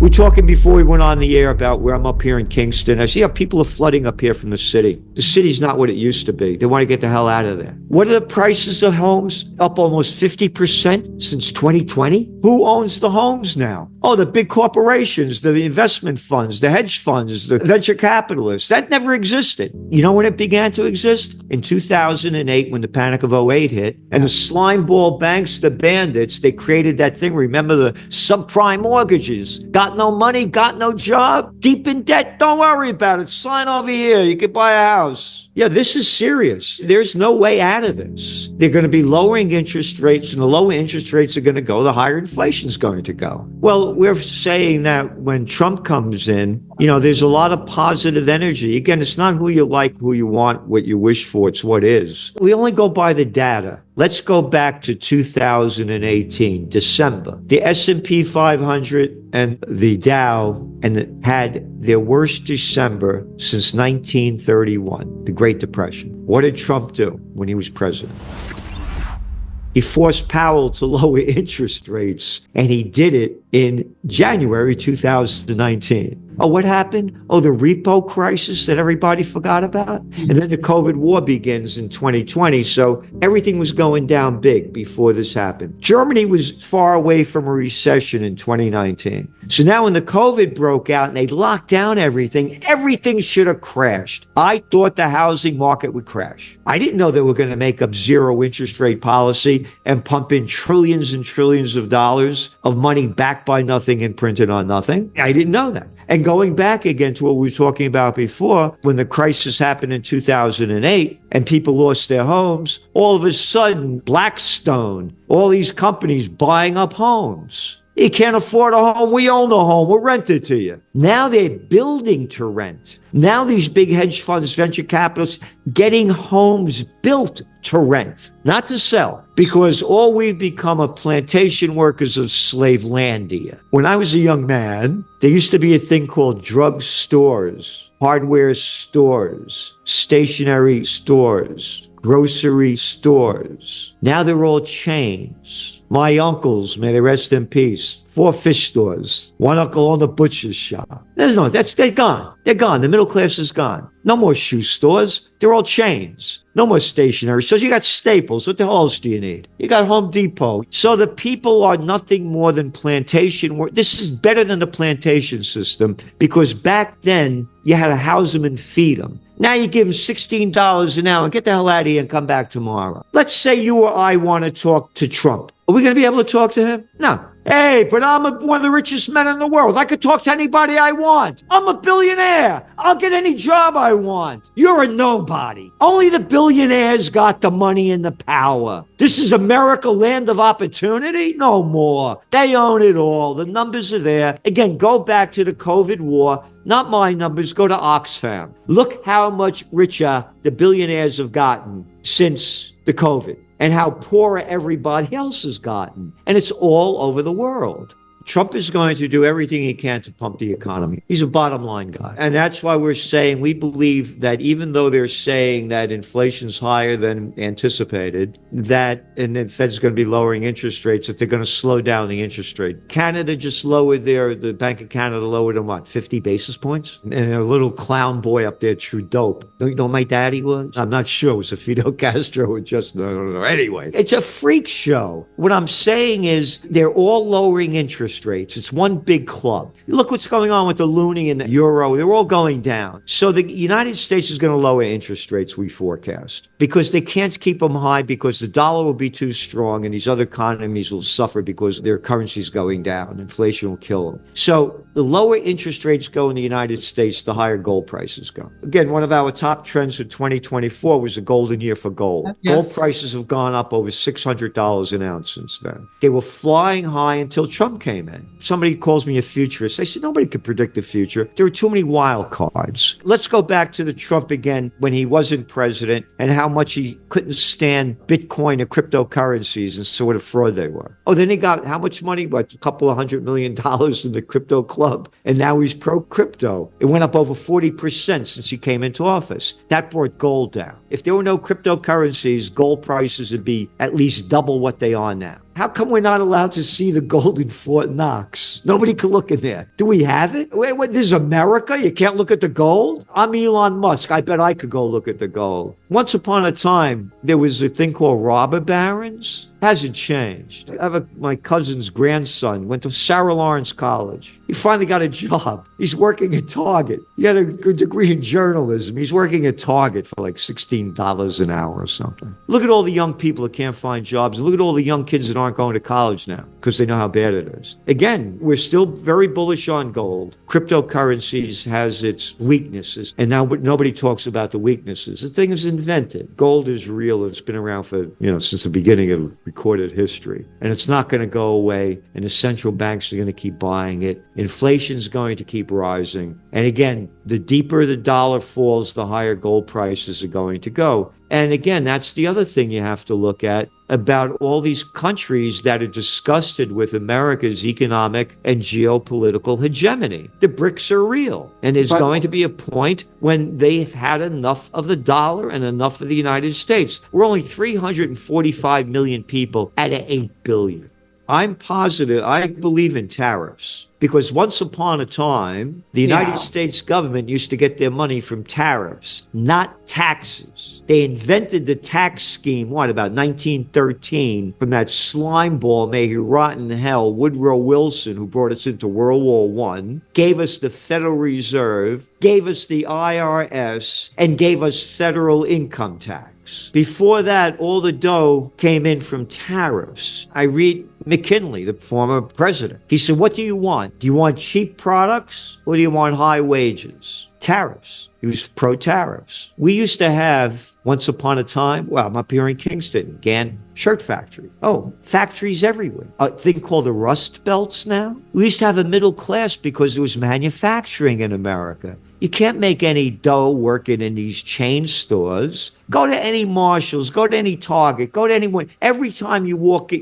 We're talking before we went on the air about where I'm up here in Kingston. I see how people are flooding up here from the city. The city's not what it used to be. They want to get the hell out of there. What are the prices of homes? Up almost 50% since 2020? Who owns the homes now? Oh, the big corporations, the investment funds, the hedge funds, the venture capitalists. That never existed. You know when it began to exist? In 2008, when the panic of '08 hit, and the slime ball banks, the bandits, they created that thing. Remember the subprime mortgages? Got no money, got no job, deep in debt. Don't worry about it. Sign over here. You can buy a house. Yeah, this is serious. There's no way out of this. They're going to be lowering interest rates, and the lower interest rates are going to go, the higher inflation is going to go. Well, we're saying that when Trump comes in, there's a lot of positive energy. Again, it's not who you like, who you want, what you wish for. It's what is. We only go by the data. Let's go back to 2018, December. The S&P 500 and the Dow had their worst December since 1931, the Great Depression. What did Trump do when he was president? He forced Powell to lower interest rates, and he did it in January 2019. Oh, what happened? Oh, the repo crisis that everybody forgot about? And then the COVID war begins in 2020. So everything was going down big before this happened. Germany was far away from a recession in 2019. So now when the COVID broke out and they locked down everything should have crashed. I thought the housing market would crash. I didn't know they were going to make up zero interest rate policy and pump in trillions and trillions of dollars of money backed by nothing and printed on nothing. I didn't know that. And going back again to what we were talking about before, when the crisis happened in 2008 and people lost their homes, all of a sudden, Blackstone, all these companies buying up homes. You can't afford a home. We own a home. We'll rent it to you. Now they're building to rent. Now these big hedge funds, venture capitalists, getting homes built to rent, not to sell, because all we've become are plantation workers of Slavelandia. When I was a young man, there used to be a thing called drug stores, hardware stores, stationery stores, grocery stores. Now they're all chains. My uncles, may they rest in peace, 4 fish stores. One uncle owned a butcher's shop. They're gone. They're gone. The middle class is gone. No more shoe stores. They're all chains. No more stationery stores. You got Staples. What the hell else do you need? You got Home Depot. So the people are nothing more than plantation work. This is better than the plantation system because back then you had to house them and feed them. Now you give them $16 an hour and get the hell out of here and come back tomorrow. Let's say you or I want to talk to Trump. Are we going to be able to talk to him? No. Hey, but I'm one of the richest men in the world. I could talk to anybody I want. I'm a billionaire. I'll get any job I want. You're a nobody. Only the billionaires got the money and the power. This is America, land of opportunity? No more. They own it all. The numbers are there. Again, go back to the COVID war. Not my numbers. Go to Oxfam. Look how much richer the billionaires have gotten since the COVID, and how poor everybody else has gotten. And it's all over the world. Trump is going to do everything he can to pump the economy. He's a bottom line guy. And that's why we're saying we believe that even though they're saying that inflation's higher than anticipated, and the Fed's going to be lowering interest rates, that they're going to slow down the interest rate. Canada just lowered the Bank of Canada lowered them, 50 basis points? And a little clown boy up there, Trudeau. Don't you know who my daddy was? I'm not sure. Was it Fidel Castro or just, no. Anyway, it's a freak show. What I'm saying is they're all lowering interest rates. It's one big club. Look what's going on with the loonie and the euro. They're all going down. So the United States is going to lower interest rates, we forecast, because they can't keep them high because the dollar will be too strong and these other economies will suffer because their currency's going down. Inflation will kill them. So the lower interest rates go in the United States, the higher gold prices go. Again, one of our top trends for 2024 was a golden year for gold. Yes. Gold prices have gone up over $600 an ounce since then. They were flying high until Trump came in. Somebody calls me a futurist. I said, nobody could predict the future. There are too many wild cards. Let's go back to the Trump again when he wasn't president and how much he couldn't stand Bitcoin and cryptocurrencies and sort of fraud they were. Oh, then he got how much money? What, a couple of $100 million in the crypto club. And now he's pro-crypto. It went up over 40% since he came into office. That brought gold down. If there were no cryptocurrencies, gold prices would be at least double what they are now. How come we're not allowed to see the gold in Fort Knox? Nobody can look in there. Do we have it? Wait, this is America? You can't look at the gold? I'm Elon Musk. I bet I could go look at the gold. Once upon a time, there was a thing called robber barons. Hasn't changed. I have my cousin's grandson went to Sarah Lawrence College. He finally got a job. He's working at Target. He had a degree in journalism. He's working at Target for like $16 an hour or something. Look at all the young people that can't find jobs. Look at all the young kids that aren't going to college now because they know how bad it is. Again, we're still very bullish on gold. Cryptocurrencies has its weaknesses, and now nobody talks about the weaknesses. The thing is invented. Gold is real. It's been around for, since the beginning of recorded history, and it's not going to go away, and the central banks are going to keep buying it. Inflation's going to keep rising. And again, the deeper the dollar falls, the higher gold prices are going to go. And again, that's the other thing you have to look at about all these countries that are disgusted with America's economic and geopolitical hegemony. The BRICS are real. And there's going to be a point when they've had enough of the dollar and enough of the United States. We're only 345 million people out of 8 billion. I'm positive, I believe in tariffs, because once upon a time, the United States government used to get their money from tariffs, not taxes. They invented the tax scheme, about 1913, from that slime ball, may he rot in hell, Woodrow Wilson, who brought us into World War I, gave us the Federal Reserve, gave us the IRS, and gave us federal income tax. Before that, all the dough came in from tariffs. I read McKinley, the former president. He said, what do you want? Do you want cheap products or do you want high wages? Tariffs. He was pro-tariffs. We used to have, once upon a time, I'm up here in Kingston, Gann Shirt Factory. Factories everywhere. A thing called the Rust Belts now. We used to have a middle class because there was manufacturing in America. You can't make any dough working in these chain stores. Go to any Marshalls, go to any Target, go to anyone. Every time you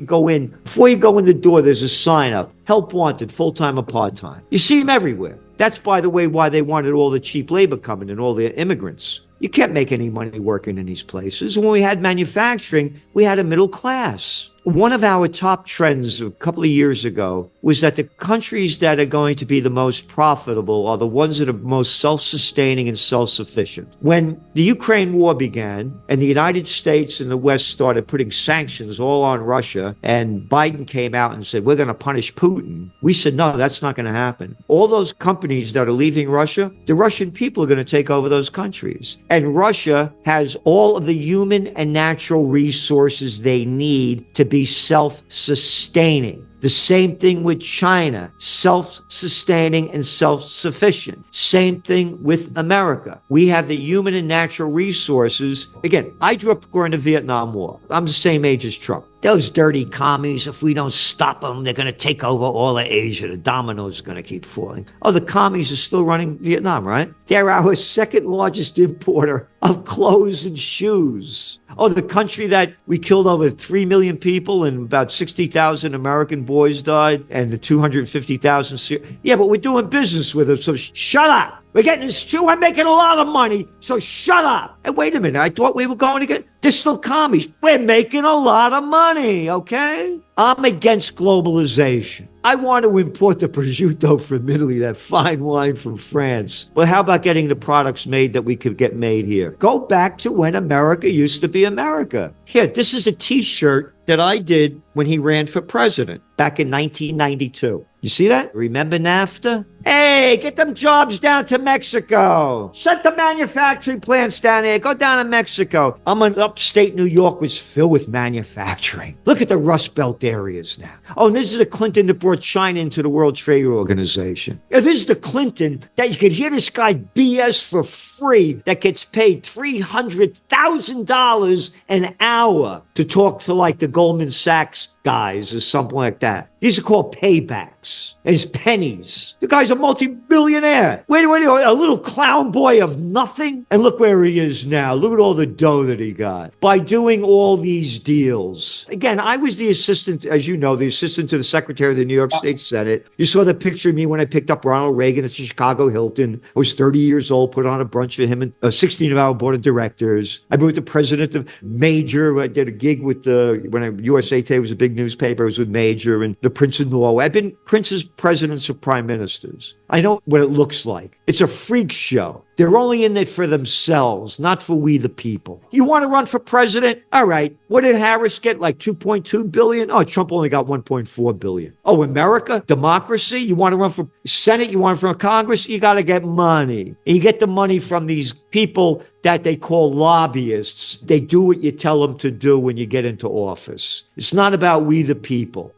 go in, before you go in the door, there's a sign up, help wanted, full-time or part-time. You see them everywhere. That's, by the way, why they wanted all the cheap labor coming in, all the immigrants. You can't make any money working in these places. When we had manufacturing, we had a middle class. One of our top trends a couple of years ago was that the countries that are going to be the most profitable are the ones that are most self-sustaining and self-sufficient. When the Ukraine war began and the United States and the West started putting sanctions all on Russia, and Biden came out and said, we're going to punish Putin, we said, no, that's not going to happen. All those companies that are leaving Russia, the Russian people are going to take over those countries. And Russia has all of the human and natural resources they need to be self-sustaining. The same thing with China, self-sustaining and self-sufficient. Same thing with America. We have the human and natural resources. Again, I grew up during the Vietnam War. I'm the same age as Trump. Those dirty commies, if we don't stop them, they're going to take over all of Asia. The dominoes are going to keep falling. The commies are still running Vietnam, right? They're our second largest importer of clothes and shoes. The country that we killed over 3 million people and about 60,000 American boys died and the 250,000. Yeah, but we're doing business with them, so shut up. We're getting this too. We're making a lot of money, so shut up. And wait a minute, I thought we were going to get... They're still commies. We're making a lot of money, okay? I'm against globalization. I want to import the prosciutto from Italy, that fine wine from France. Well, how about getting the products made that we could get made here? Go back to when America used to be America. Here, this is a T-shirt that I did when he ran for president back in 1992. You see that? Remember NAFTA? Hey, get them jobs down to Mexico. Set the manufacturing plants down there. Go down to Mexico. I'm in upstate New York, was filled with manufacturing. Look at the Rust Belt areas now. And this is the Clinton that brought China into the World Trade Organization. This is the Clinton that you could hear this guy BS for free that gets paid $300,000 an hour to talk to like the Goldman Sachs guys or something like that. These are called paybacks. It's pennies. The guy's a multi-billionaire. Wait, a little clown boy of nothing? And look where he is now. Look at all the dough that he got by doing all these deals. Again, I was the assistant, as you know, the assistant to the secretary of the New York State Senate. You saw the picture of me when I picked up Ronald Reagan at the Chicago Hilton. I was 30 years old, put on a brunch for him and 16 of our board of directors. I met with the president of Major. I did a gig with USA Today was a big newspaper. I was with Major and the Prince of Norway. I've been princes, presidents, and prime ministers. I know what it looks like. It's a freak show. They're only in it for themselves, not for we the people. You want to run for president? All right. What did Harris get? Like 2.2 billion? Oh, Trump only got 1.4 billion. Oh, America? Democracy? You want to run for Senate? You want to run for Congress? You got to get money. And you get the money from these people that they call lobbyists. They do what you tell them to do when you get into office. It's not about we the people.